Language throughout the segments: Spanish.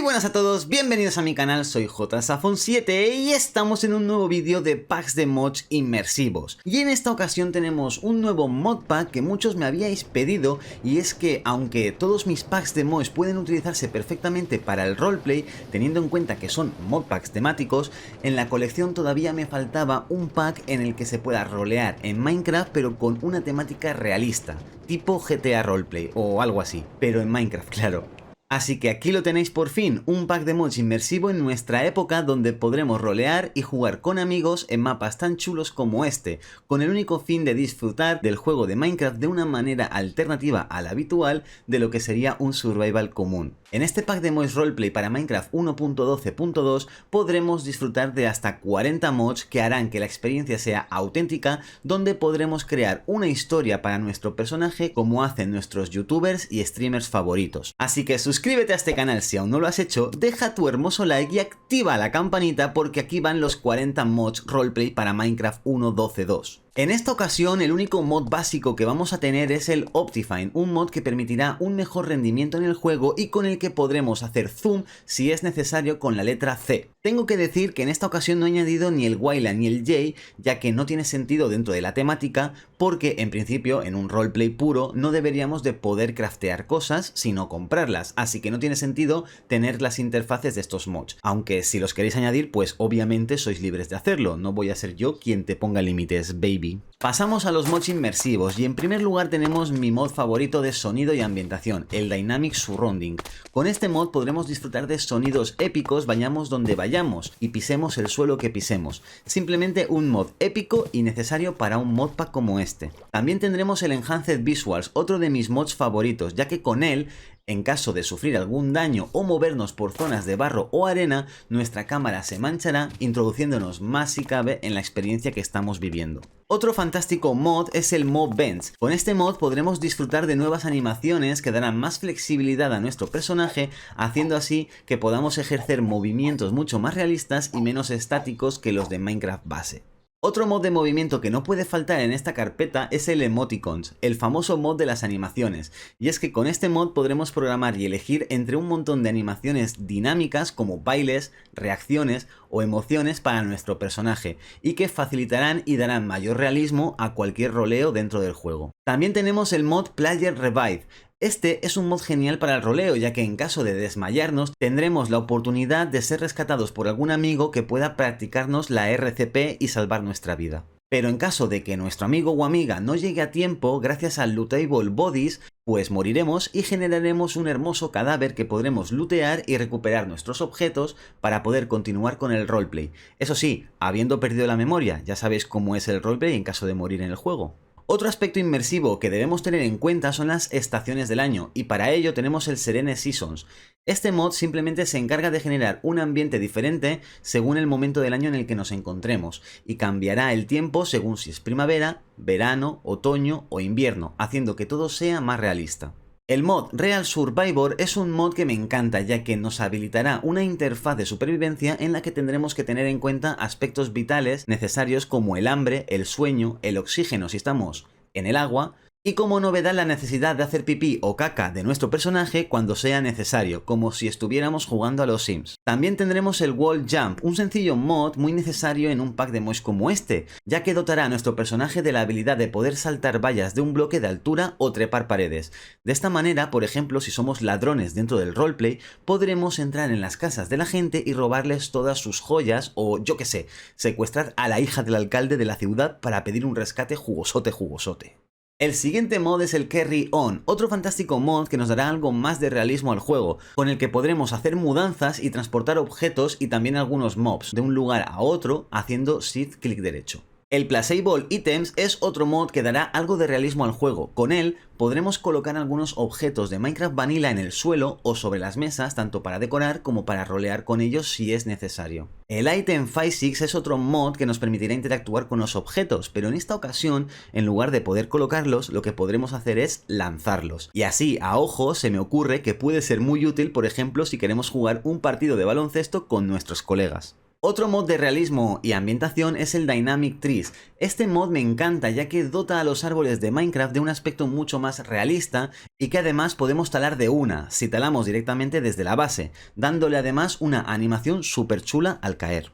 buenas a todos, bienvenidos a mi canal, soy JSafon7 y estamos en un nuevo vídeo de packs de mods inmersivos. Y en esta ocasión tenemos un nuevo modpack que muchos me habíais pedido, y es que aunque todos mis packs de mods pueden utilizarse perfectamente para el roleplay, teniendo en cuenta que son modpacks temáticos, en la colección todavía me faltaba un pack en el que se pueda rolear en Minecraft pero con una temática realista, tipo GTA Roleplay o algo así, pero en Minecraft, claro. Así que aquí lo tenéis por fin, un pack de mods inmersivo en nuestra época donde podremos rolear y jugar con amigos en mapas tan chulos como este, con el único fin de disfrutar del juego de Minecraft de una manera alternativa a la habitual de lo que sería un survival común. En este pack de mods roleplay para Minecraft 1.12.2 podremos disfrutar de hasta 40 mods que harán que la experiencia sea auténtica, donde podremos crear una historia para nuestro personaje como hacen nuestros youtubers y streamers favoritos. Así que suscríbete a este canal si aún no lo has hecho, deja tu hermoso like y activa la campanita porque aquí van los 40 mods roleplay para Minecraft 1.12.2. En esta ocasión el único mod básico que vamos a tener es el Optifine, un mod que permitirá un mejor rendimiento en el juego y con el que podremos hacer zoom si es necesario con la letra C. Tengo que decir que en esta ocasión no he añadido ni el Wayla ni el J, ya que no tiene sentido dentro de la temática, porque en principio en un roleplay puro no deberíamos de poder craftear cosas sino comprarlas, así que no tiene sentido tener las interfaces de estos mods, aunque si los queréis añadir pues obviamente sois libres de hacerlo, no voy a ser yo quien te ponga límites, baby. Pasamos a los mods inmersivos y en primer lugar tenemos mi mod favorito de sonido y ambientación, el Dynamic Surrounding. Con este mod podremos disfrutar de sonidos épicos vayamos donde vayamos y pisemos el suelo que pisemos. Simplemente un mod épico y necesario para un modpack como este. También tendremos el Enhanced Visuals, otro de mis mods favoritos, ya que con él, en caso de sufrir algún daño o movernos por zonas de barro o arena, nuestra cámara se manchará, introduciéndonos más si cabe en la experiencia que estamos viviendo. Otro fantástico mod es el Mob Bends. Con este mod podremos disfrutar de nuevas animaciones que darán más flexibilidad a nuestro personaje, haciendo así que podamos ejercer movimientos mucho más realistas y menos estáticos que los de Minecraft base. Otro mod de movimiento que no puede faltar en esta carpeta es el Emoticons, el famoso mod de las animaciones, y es que con este mod podremos programar y elegir entre un montón de animaciones dinámicas como bailes, reacciones o emociones para nuestro personaje, y que facilitarán y darán mayor realismo a cualquier roleo dentro del juego. También tenemos el mod Player Revive. Este es un mod genial para el roleo, ya que en caso de desmayarnos tendremos la oportunidad de ser rescatados por algún amigo que pueda practicarnos la RCP y salvar nuestra vida. Pero en caso de que nuestro amigo o amiga no llegue a tiempo, gracias al Lootable Bodies, pues moriremos y generaremos un hermoso cadáver que podremos lootear y recuperar nuestros objetos para poder continuar con el roleplay. Eso sí, habiendo perdido la memoria, ya sabéis cómo es el roleplay en caso de morir en el juego. Otro aspecto inmersivo que debemos tener en cuenta son las estaciones del año, y para ello tenemos el Serene Seasons. Este mod simplemente se encarga de generar un ambiente diferente según el momento del año en el que nos encontremos, y cambiará el tiempo según si es primavera, verano, otoño o invierno, haciendo que todo sea más realista. El mod Real Survivor es un mod que me encanta, ya que nos habilitará una interfaz de supervivencia en la que tendremos que tener en cuenta aspectos vitales necesarios como el hambre, el sueño, el oxígeno si estamos en el agua, y como novedad la necesidad de hacer pipí o caca de nuestro personaje cuando sea necesario, como si estuviéramos jugando a los Sims. También tendremos el Wall Jump, un sencillo mod muy necesario en un pack de mods como este, ya que dotará a nuestro personaje de la habilidad de poder saltar vallas de un bloque de altura o trepar paredes. De esta manera, por ejemplo, si somos ladrones dentro del roleplay, podremos entrar en las casas de la gente y robarles todas sus joyas o, yo qué sé, secuestrar a la hija del alcalde de la ciudad para pedir un rescate jugosote. El siguiente mod es el Carry On, otro fantástico mod que nos dará algo más de realismo al juego, con el que podremos hacer mudanzas y transportar objetos y también algunos mobs de un lugar a otro haciendo shift clic derecho. El Placeable Items es otro mod que dará algo de realismo al juego. Con él podremos colocar algunos objetos de Minecraft Vanilla en el suelo o sobre las mesas, tanto para decorar como para rolear con ellos si es necesario. El Item Physics es otro mod que nos permitirá interactuar con los objetos, pero en esta ocasión, en lugar de poder colocarlos, lo que podremos hacer es lanzarlos. Y así, a ojo, se me ocurre que puede ser muy útil, por ejemplo, si queremos jugar un partido de baloncesto con nuestros colegas. Otro mod de realismo y ambientación es el Dynamic Trees. Este mod me encanta ya que dota a los árboles de Minecraft de un aspecto mucho más realista y que además podemos talar de una, si talamos directamente desde la base, dándole además una animación súper chula al caer.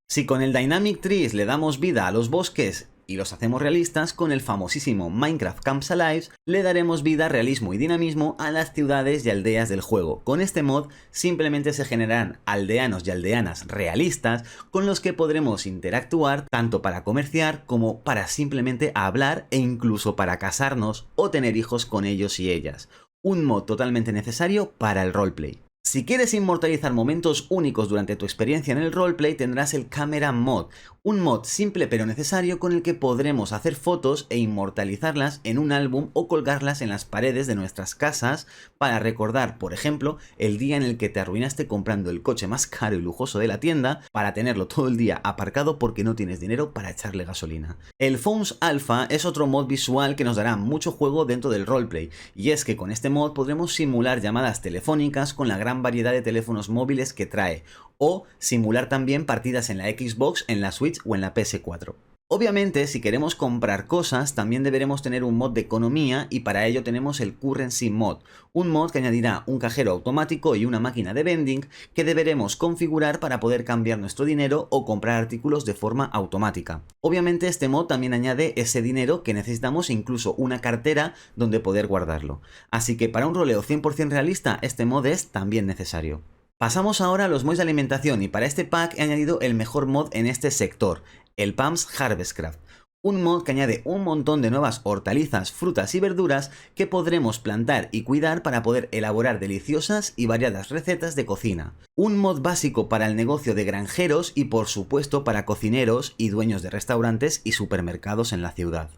Si con el Dynamic Trees le damos vida a los bosques y los hacemos realistas, con el famosísimo Minecraft Camps Alive le daremos vida, realismo y dinamismo a las ciudades y aldeas del juego. Con este mod simplemente se generarán aldeanos y aldeanas realistas con los que podremos interactuar tanto para comerciar como para simplemente hablar e incluso para casarnos o tener hijos con ellos y ellas. Un mod totalmente necesario para el roleplay. Si quieres inmortalizar momentos únicos durante tu experiencia en el roleplay, tendrás el Camera Mod, un mod simple pero necesario con el que podremos hacer fotos e inmortalizarlas en un álbum o colgarlas en las paredes de nuestras casas para recordar, por ejemplo, el día en el que te arruinaste comprando el coche más caro y lujoso de la tienda para tenerlo todo el día aparcado porque no tienes dinero para echarle gasolina. El Phones Alpha es otro mod visual que nos dará mucho juego dentro del roleplay, y es que con este mod podremos simular llamadas telefónicas con la gran variedad de teléfonos móviles que trae, o simular también partidas en la Xbox, en la Switch o en la PS4. Obviamente, si queremos comprar cosas, también deberemos tener un mod de economía y para ello tenemos el Currency Mod, un mod que añadirá un cajero automático y una máquina de vending que deberemos configurar para poder cambiar nuestro dinero o comprar artículos de forma automática. Obviamente este mod también añade ese dinero que necesitamos e incluso una cartera donde poder guardarlo. Así que para un roleo 100% realista, este mod es también necesario. Pasamos ahora a los mods de alimentación y para este pack he añadido el mejor mod en este sector, el Pam's Harvestcraft, un mod que añade un montón de nuevas hortalizas, frutas y verduras que podremos plantar y cuidar para poder elaborar deliciosas y variadas recetas de cocina. Un mod básico para el negocio de granjeros y por supuesto para cocineros y dueños de restaurantes y supermercados en la ciudad.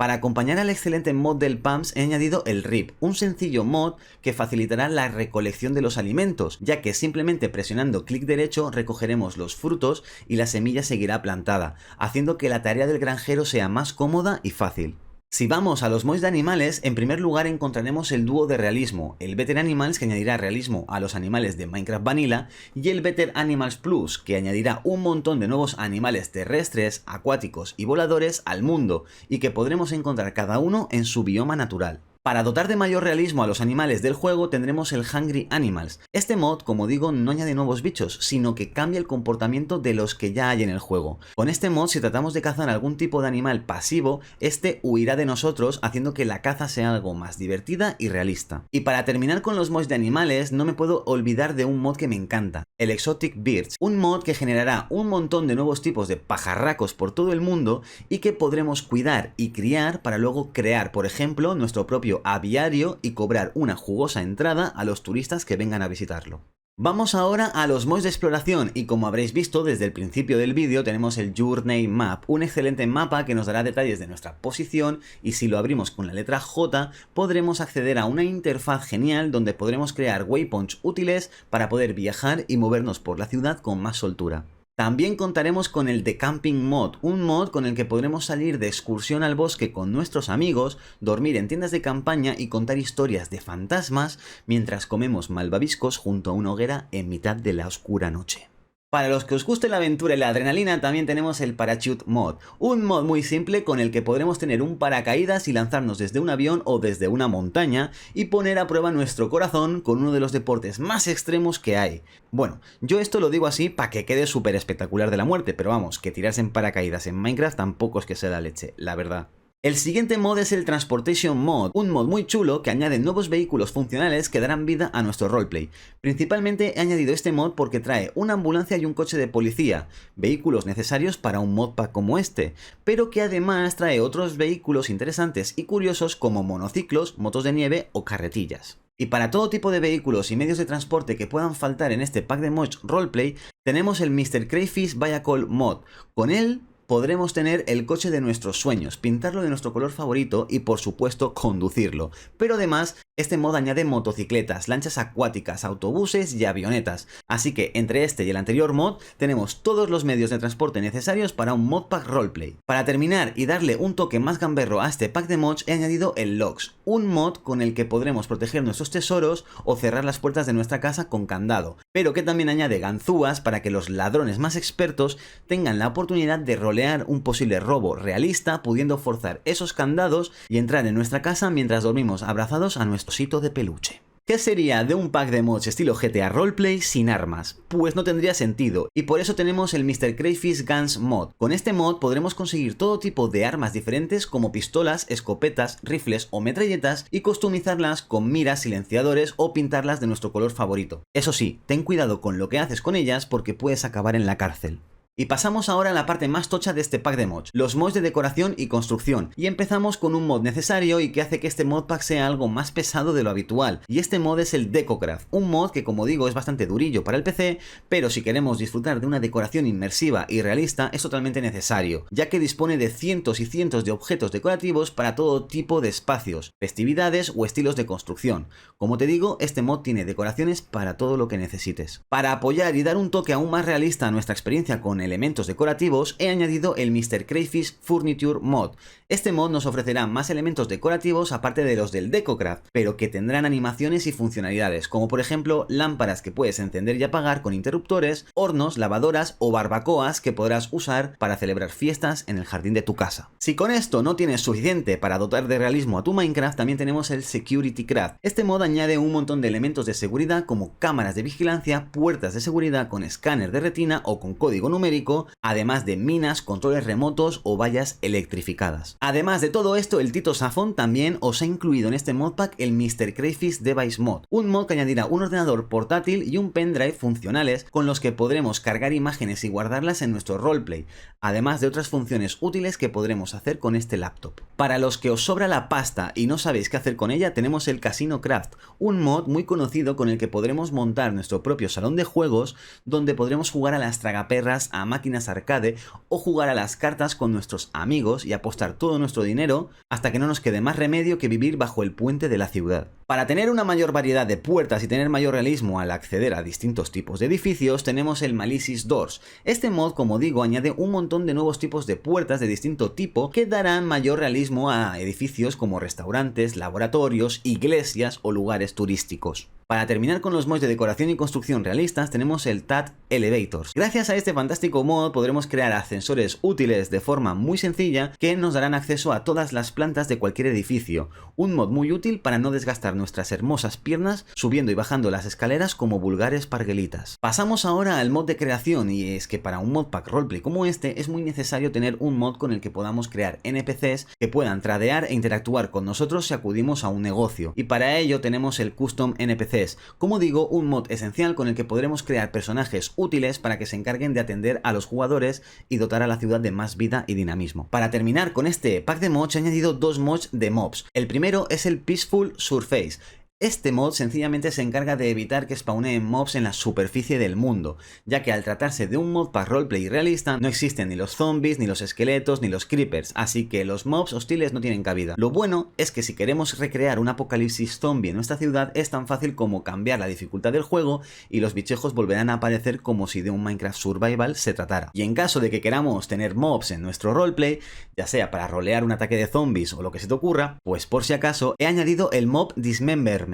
Para acompañar al excelente mod del PAMS he añadido el RIP, un sencillo mod que facilitará la recolección de los alimentos, ya que simplemente presionando clic derecho recogeremos los frutos y la semilla seguirá plantada, haciendo que la tarea del granjero sea más cómoda y fácil. Si vamos a los mods de animales, en primer lugar encontraremos el dúo de realismo, el Better Animals que añadirá realismo a los animales de Minecraft Vanilla y el Better Animals Plus que añadirá un montón de nuevos animales terrestres, acuáticos y voladores al mundo y que podremos encontrar cada uno en su bioma natural. Para dotar de mayor realismo a los animales del juego tendremos el Hungry Animals. Este mod, como digo, no añade nuevos bichos, sino que cambia el comportamiento de los que ya hay en el juego. Con este mod, si tratamos de cazar algún tipo de animal pasivo, este huirá de nosotros, haciendo que la caza sea algo más divertida y realista. Y para terminar con los mods de animales, no me puedo olvidar de un mod que me encanta, el Exotic Birds, un mod que generará un montón de nuevos tipos de pajarracos por todo el mundo y que podremos cuidar y criar para luego crear, por ejemplo, nuestro propio aviario y cobrar una jugosa entrada a los turistas que vengan a visitarlo. Vamos ahora a los mods de exploración y como habréis visto desde el principio del vídeo tenemos el Journey Map, un excelente mapa que nos dará detalles de nuestra posición y si lo abrimos con la letra J podremos acceder a una interfaz genial donde podremos crear waypoints útiles para poder viajar y movernos por la ciudad con más soltura. También contaremos con el The Camping Mod, un mod con el que podremos salir de excursión al bosque con nuestros amigos, dormir en tiendas de campaña y contar historias de fantasmas mientras comemos malvaviscos junto a una hoguera en mitad de la oscura noche. Para los que os guste la aventura y la adrenalina también tenemos el Parachute Mod, un mod muy simple con el que podremos tener un paracaídas y lanzarnos desde un avión o desde una montaña y poner a prueba nuestro corazón con uno de los deportes más extremos que hay. Bueno, yo esto lo digo así para que quede súper espectacular de la muerte, pero vamos, que tirarse en paracaídas en Minecraft tampoco es que sea la leche, la verdad. El siguiente mod es el Transportation Mod, un mod muy chulo que añade nuevos vehículos funcionales que darán vida a nuestro roleplay. Principalmente he añadido este mod porque trae una ambulancia y un coche de policía, vehículos necesarios para un modpack como este, pero que además trae otros vehículos interesantes y curiosos como monociclos, motos de nieve o carretillas. Y para todo tipo de vehículos y medios de transporte que puedan faltar en este pack de mods roleplay, tenemos el Mr. Crayfish Vehicle Mod. Con él podremos tener el coche de nuestros sueños, pintarlo de nuestro color favorito y por supuesto conducirlo. Pero además, este mod añade motocicletas, lanchas acuáticas, autobuses y avionetas. Así que entre este y el anterior mod tenemos todos los medios de transporte necesarios para un modpack roleplay. Para terminar y darle un toque más gamberro a este pack de mods he añadido el Locks, un mod con el que podremos proteger nuestros tesoros o cerrar las puertas de nuestra casa con candado, pero que también añade ganzúas para que los ladrones más expertos tengan la oportunidad de rolear un posible robo realista, pudiendo forzar esos candados y entrar en nuestra casa mientras dormimos abrazados a nuestro osito de peluche. ¿Qué sería de un pack de mods estilo GTA Roleplay sin armas? Pues no tendría sentido, y por eso tenemos el Mr. Crayfish Guns mod. Con este mod podremos conseguir todo tipo de armas diferentes como pistolas, escopetas, rifles o metralletas y customizarlas con miras, silenciadores o pintarlas de nuestro color favorito. Eso sí, ten cuidado con lo que haces con ellas porque puedes acabar en la cárcel. Y pasamos ahora a la parte más tocha de este pack de mods, los mods de decoración y construcción, y empezamos con un mod necesario y que hace que este modpack sea algo más pesado de lo habitual, y este mod es el Decocraft, un mod que como digo es bastante durillo para el PC, pero si queremos disfrutar de una decoración inmersiva y realista es totalmente necesario, ya que dispone de cientos y cientos de objetos decorativos para todo tipo de espacios, festividades o estilos de construcción. Como te digo, este mod tiene decoraciones para todo lo que necesites. Para apoyar y dar un toque aún más realista a nuestra experiencia con elementos decorativos, he añadido el Mr. Crayfish Furniture mod. Este mod nos ofrecerá más elementos decorativos aparte de los del Decocraft, pero que tendrán animaciones y funcionalidades, como por ejemplo lámparas que puedes encender y apagar con interruptores, hornos, lavadoras o barbacoas que podrás usar para celebrar fiestas en el jardín de tu casa. Si con esto no tienes suficiente para dotar de realismo a tu Minecraft, también tenemos el Security Craft. Este mod añade un montón de elementos de seguridad como cámaras de vigilancia, puertas de seguridad con escáner de retina o con código numérico, además de minas, controles remotos o vallas electrificadas. Además de todo esto, el Tito Safon también os ha incluido en este modpack el Mr. Crayfish Device mod, un mod que añadirá un ordenador portátil y un pendrive funcionales con los que podremos cargar imágenes y guardarlas en nuestro roleplay, además de otras funciones útiles que podremos hacer con este laptop. Para los que os sobra la pasta y no sabéis qué hacer con ella, tenemos el Casino Craft, un mod muy conocido con el que podremos montar nuestro propio salón de juegos donde podremos jugar a las tragaperras, a máquinas arcade o jugar a las cartas con nuestros amigos y apostar todo nuestro dinero hasta que no nos quede más remedio que vivir bajo el puente de la ciudad. Para tener una mayor variedad de puertas y tener mayor realismo al acceder a distintos tipos de edificios, tenemos el Malicious Doors. Este mod, como digo, añade un montón de nuevos tipos de puertas de distinto tipo que darán mayor realismo a edificios como restaurantes, laboratorios, iglesias o lugares turísticos. Para terminar con los mods de decoración y construcción realistas tenemos el TAT Elevators. Gracias a este fantástico mod podremos crear ascensores útiles de forma muy sencilla que nos darán acceso a todas las plantas de cualquier edificio. Un mod muy útil para no desgastar nuestras hermosas piernas subiendo y bajando las escaleras como vulgares parguelitas. Pasamos ahora al mod de creación, y es que para un modpack roleplay como este es muy necesario tener un mod con el que podamos crear NPCs que puedan tradear e interactuar con nosotros si acudimos a un negocio. Y para ello tenemos el Custom NPCs. Como digo, un mod esencial con el que podremos crear personajes útiles para que se encarguen de atender a los jugadores y dotar a la ciudad de más vida y dinamismo. Para terminar con este pack de mods he añadido dos mods de mobs. El primero es el Peaceful Surface. Este mod sencillamente se encarga de evitar que spawneen mobs en la superficie del mundo, ya que al tratarse de un modpack roleplay realista no existen ni los zombies, ni los esqueletos, ni los creepers, así que los mobs hostiles no tienen cabida. Lo bueno es que si queremos recrear un apocalipsis zombie en nuestra ciudad es tan fácil como cambiar la dificultad del juego y los bichejos volverán a aparecer como si de un Minecraft Survival se tratara. Y en caso de que queramos tener mobs en nuestro roleplay, ya sea para rolear un ataque de zombies o lo que se te ocurra, pues por si acaso he añadido el Mob Dismemberment,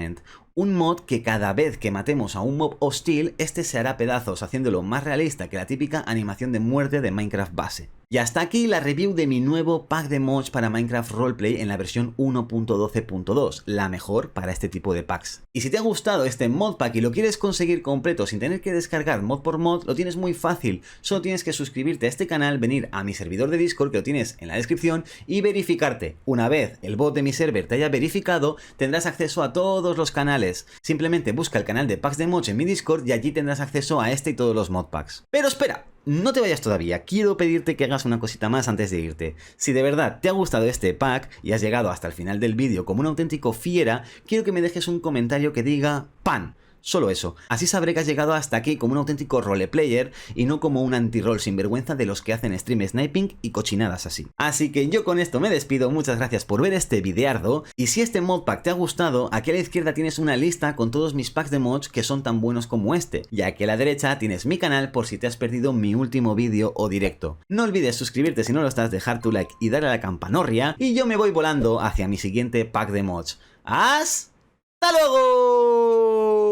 un mod que cada vez que matemos a un mob hostil, este se hará pedazos, haciéndolo más realista que la típica animación de muerte de Minecraft base. Y hasta aquí la review de mi nuevo pack de mods para Minecraft Roleplay en la versión 1.12.2, la mejor para este tipo de packs. Y si te ha gustado este modpack y lo quieres conseguir completo sin tener que descargar mod por mod, lo tienes muy fácil. Solo tienes que suscribirte a este canal, venir a mi servidor de Discord, que lo tienes en la descripción, y verificarte. Una vez el bot de mi server te haya verificado, tendrás acceso a todos los canales. Simplemente busca el canal de packs de mods en mi Discord y allí tendrás acceso a este y todos los modpacks. Pero espera, no te vayas todavía, quiero pedirte que hagas una cosita más antes de irte. Si de verdad te ha gustado este pack y has llegado hasta el final del vídeo como un auténtico fiera, quiero que me dejes un comentario que diga ¡Pan! solo eso. Así sabré que has llegado hasta aquí como un auténtico roleplayer y no como un anti-roll sinvergüenza de los que hacen stream sniping y cochinadas así. Así que yo con esto me despido, muchas gracias por ver este videardo, y si este modpack te ha gustado, aquí a la izquierda tienes una lista con todos mis packs de mods que son tan buenos como este, y aquí a la derecha tienes mi canal por si te has perdido mi último vídeo o directo. No olvides suscribirte si no lo estás, dejar tu like y darle a la campanorria, y yo me voy volando hacia mi siguiente pack de mods. ¡Hasta luego!